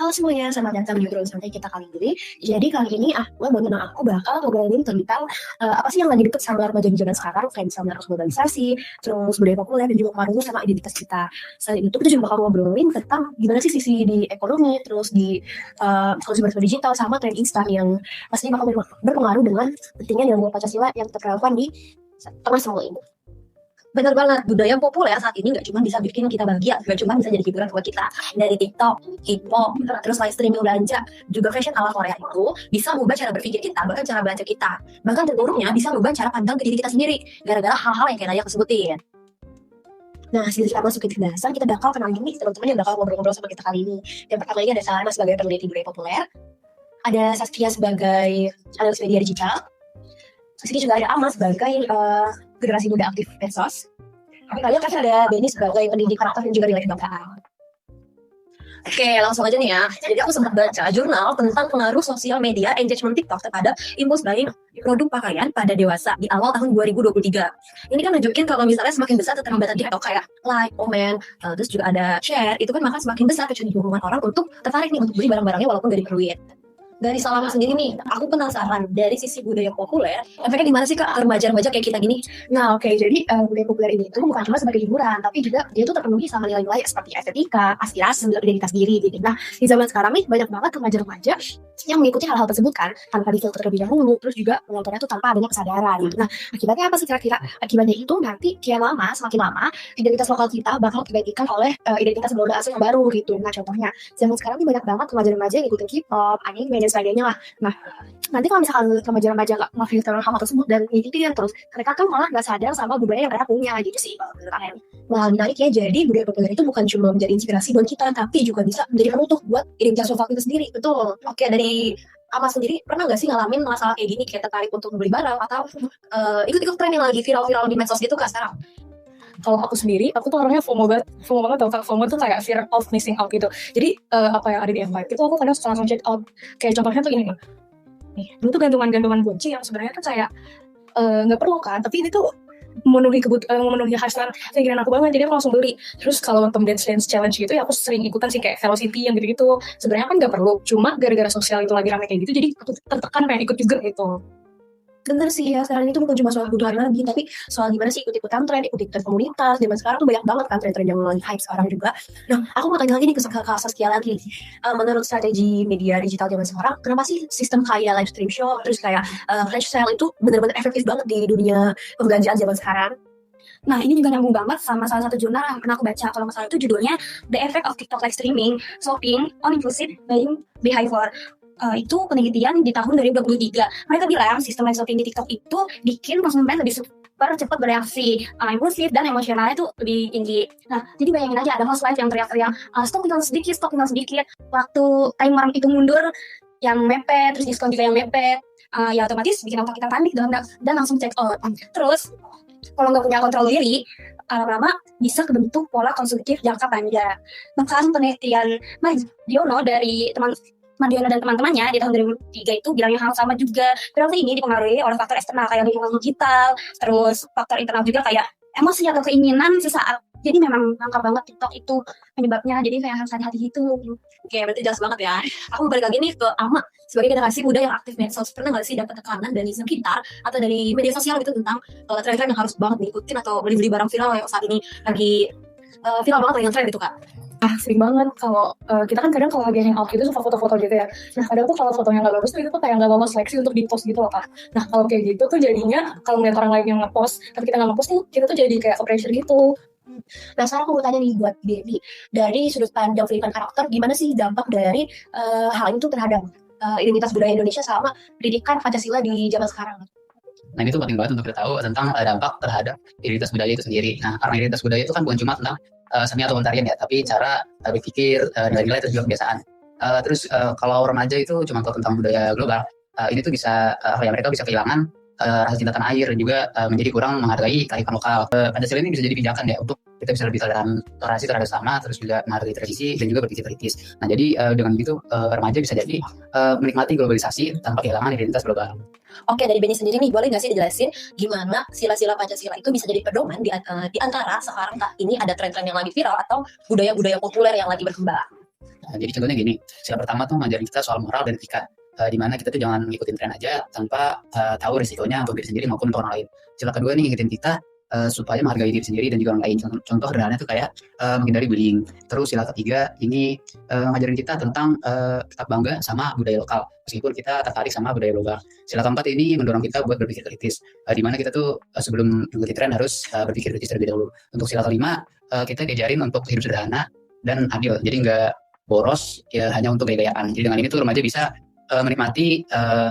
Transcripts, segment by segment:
Halo semuanya, selamat datang di obrolan santai kita kali ini. Jadi kali ini aku bakal ngobrolin tentang apa sih yang lagi deket sama remaja di zaman sekarang, kayak misalnya arus globalisasi, terus budaya populer, dan juga pengaruhnya sama identitas kita. Selain itu kita juga bakal ngobrolin tentang gimana sih sisi di ekonomi, terus di solusi digital, sama tren instan yang pastinya bakal berpengaruh dengan pentingnya nilai Pancasila yang terapkan di tengah semua ini. Benar banget, budaya populer saat ini nggak cuma bisa bikin kita bahagia, nggak cuma bisa jadi hiburan buat kita. Dari TikTok, K-pop, terus live streaming belanja, juga fashion ala Korea itu bisa mengubah cara berpikir kita, bahkan cara belanja kita. Bahkan terburuknya bisa mengubah cara pandang ke diri kita sendiri, gara-gara hal-hal yang kayak Naya sebutin. Nah, sebelum kita masuk ke pembahasan, kita bakal kenalin nih teman-teman yang bakal ngobrol-ngobrol sama kita kali ini. Yang pertama ini ada Salma sebagai peneliti budaya populer, ada Saskia sebagai analis media digital, terus ini juga ada Amal sebagai generasi muda aktif medsos. Tapi kalian kasih ada Benny sebagai pendidik karakter dan juga nilai kebanggaan. Oke, langsung aja nih ya. Jadi aku sempat baca jurnal tentang pengaruh sosial media engagement TikTok terhadap impulse buying produk pakaian pada dewasa di awal tahun 2023. Ini kan nunjukin kalau misalnya semakin besar keterlambatan TikTok kayak like, comment, terus juga ada share, itu kan maka semakin besar kecenderungan orang untuk tertarik nih untuk beli barang-barangnya walaupun gak diperluin. Dari Salama sendiri nih, aku penasaran dari sisi budaya populer, efeknya gimana sih Kak ke remaja-remaja kayak kita gini? Nah, oke, jadi budaya populer ini tuh bukan cuma sebagai hiburan, tapi juga dia tuh terpenuhi sama nilai-nilai seperti estetika, aspirasi, dan identitas diri gitu. Nah, di zaman sekarang nih banyak banget remaja-remaja yang mengikuti hal-hal tersebut kan, tanpa difilter terlebih dahulu, terus juga menontonnya tuh tanpa adanya kesadaran gitu. Nah, akibatnya apa sih kira-kira? Akibatnya itu nanti semakin lama, identitas lokal kita bakal tergantikan oleh identitas budaya asing yang baru gitu. Nah, contohnya, zaman sekarang nih banyak banget remaja-remaja yang ngikutin K-pop, anime, dan sebagainya lah. Nah, nanti kalau misalkan remaja-remaja nggak ngefilter hal tersebut dan ngikutin terus, mereka tuh malah nggak sadar sama budaya yang mereka punya gitu sih menurut aku. Nah, menariknya jadi budaya populer itu bukan cuma menjadi inspirasi buat kita, tapi juga bisa menjadi penutup buat identitas lokal kita sendiri. Betul. Oke, dari Ama sendiri pernah nggak sih ngalamin masalah kayak gini, kayak tertarik untuk beli barang atau ikut-ikut tren yang lagi viral-viral di medsos gitu Kak sekarang? Kalau aku sendiri, aku tuh orangnya FOMO banget tau. FOMO tuh kayak fear of missing out gitu. Jadi apa yang ada di invite itu aku kadang suka langsung check out. Kayak contohnya tuh ini nih, dulu tuh gantungan kunci yang sebenarnya tuh kayak nggak perlu kan, tapi ini tuh memenuhi hasrat keinginan aku banget, jadi aku langsung beli. Terus kalau nonton dance challenge gitu ya aku sering ikutan sih, kayak Velocity yang gitu-gitu. Sebenarnya kan nggak perlu, cuma gara-gara sosial itu lagi rame kayak gitu, jadi aku tertekan pengen ikut juga gitu. Bener sih ya, sekarang itu bukan cuma soal kebutuhan lagi, tapi soal gimana sih ikut-ikutan tren, ikut-ikutan komunitas. Zaman sekarang tuh banyak banget kan tren-tren yang lagi hype sekarang juga. Nah, aku mau tanya lagi nih ke Saskia lagi. Menurut strategi media digital zaman sekarang, kenapa sih sistem kayak live stream show, terus kayak flash sale itu benar-benar efektif banget di dunia pembelanjaan zaman sekarang? Nah, ini juga nyambung banget sama salah satu jurnal yang pernah aku baca. Kalau masalah itu judulnya The Effect of TikTok Live Streaming Shopping on Impulsive Buying Behavior. Itu penelitian di tahun 2023. Mereka bilang sistem live shopping di TikTok itu bikin konsumen lebih super cepat bereaksi, impulsif, dan emosionalnya itu lebih tinggi. Nah, jadi bayangin aja ada housewife yang teriak-teriak, stok tinggal sedikit. Waktu timer itu mundur, yang mepet, terus diskon juga yang mepet, ya otomatis bikin otak kita panik dan langsung check out. Terus, kalau nggak punya kontrol diri, lama-lama bisa kebentuk pola konsumtif jangka panjang. Bahkan penelitian Mardiono dan teman-temannya di tahun 2003 itu bilangnya hal sama juga. Perilaku ini dipengaruhi oleh faktor eksternal kayak lingkungan digital, terus faktor internal juga kayak emosi atau keinginan sesaat. Jadi memang langka banget TikTok itu penyebabnya, jadi kayak harus hati-hati gitu. Oke, berarti jelas banget ya. Aku balik lagi nih ke Ama sebagai generasi muda yang aktif medsos. Pernah nggak sih dapat tekanan dari sekitar atau dari media sosial gitu tentang tren-tren yang harus banget diikutin atau beli barang viral yang saat ini lagi viral banget dengan tren gitu Kak? Sering banget. Kalau kita kan kadang kalau lagi hangout gitu suka foto-foto gitu ya. Nah, kadang tuh kalau fotonya nggak bagus tuh itu tuh kayak nggak lolos seleksi untuk di-post gitu loh Kak. Nah, kalau kayak gitu tuh jadinya kalau ngeliat orang lain yang nge-post tapi kita nggak nge-post tuh kita tuh jadi kayak pressure gitu. Nah, sekarang aku mau tanya nih buat Baby, dari sudut pandang pendidikan karakter, gimana sih dampak dari hal ini tuh terhadap identitas budaya Indonesia sama pendidikan Pancasila di zaman sekarang? Nah, ini tuh penting banget untuk kita tahu tentang dampak terhadap identitas budaya itu sendiri. Nah, karena identitas budaya itu kan bukan cuma tentang seni atau tarian ya, tapi cara berpikir, nilai-nilai dan juga kebiasaan. Terus kalau remaja itu cuma tahu tentang budaya global, ini tuh bisa mereka bisa kehilangan rasa cinta tanah air dan juga menjadi kurang menghargai kearifan lokal. Pancasila ini bisa jadi pijakan ya untuk kita bisa lebih toleransi terhadap sama, terus juga menghargai tradisi dan juga berpikir kritis. Nah, jadi dengan begitu remaja bisa jadi menikmati globalisasi tanpa kehilangan identitas global. Oke, dari Benny sendiri nih, boleh nggak sih dijelasin gimana sila-sila Pancasila itu bisa jadi pedoman di antara sekarang ini ada tren-tren yang lagi viral atau budaya-budaya populer yang lagi berkembang? Nah, jadi contohnya gini, sila pertama tuh ngajarin kita soal moral dan etika, di mana kita tuh jangan ngikutin tren aja tanpa tahu risikonya untuk diri sendiri maupun untuk orang lain. Sila kedua nih ngingetin kita supaya menghargai diri sendiri dan juga orang lain. Contoh sederhananya tuh kayak menghindari bullying. Terus sila ketiga ini ngajarin kita tentang tetap bangga sama budaya lokal meskipun kita tertarik sama budaya global. Sila keempat ini mendorong kita buat berpikir kritis, di mana kita tuh sebelum mengikuti tren harus berpikir kritis terlebih dahulu. Untuk sila kelima kita diajarin untuk hidup sederhana dan adil, jadi nggak boros ya hanya untuk gaya-gayaan. Jadi dengan ini tuh remaja bisa menikmati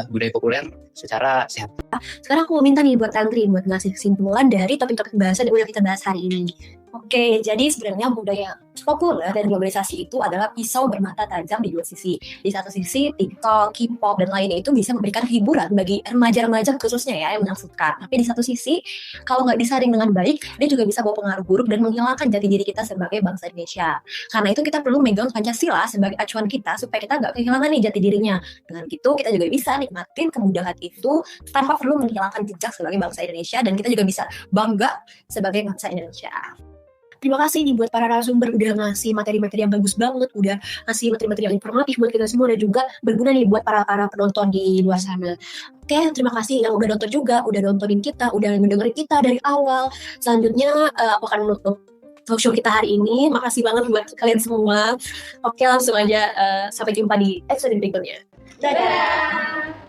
budaya populer secara sehat. Sekarang aku mau minta nih buat Tantri buat ngasih kesimpulan dari topik-topik bahasan yang udah kita bahas hari ini. Oke, jadi sebenarnya budaya populer dan globalisasi itu adalah pisau bermata tajam di dua sisi. Di satu sisi, TikTok, K-pop, dan lainnya itu bisa memberikan hiburan bagi remaja-remaja khususnya ya yang menakutkan. Tapi di satu sisi, kalau nggak disaring dengan baik, dia juga bisa bawa pengaruh buruk dan menghilangkan jati diri kita sebagai bangsa Indonesia. Karena itu kita perlu megang Pancasila sebagai acuan kita supaya kita nggak kehilangan nih jati dirinya. Dengan gitu, kita juga bisa nikmatin kemudahan itu tanpa perlu menghilangkan jejak sebagai bangsa Indonesia, dan kita juga bisa bangga sebagai bangsa Indonesia. Terima kasih nih buat para narasumber udah ngasih materi-materi yang bagus banget, udah ngasih materi-materi yang informatif buat kita semua dan juga berguna nih buat para penonton di luar sana. Oke, terima kasih yang udah nonton juga, udah nontonin kita, udah mendengarin kita dari awal. Selanjutnya aku akan menutup talk show kita hari ini. Makasih banget buat kalian semua. Oke, langsung aja sampai jumpa di episode berikutnya. Dadah!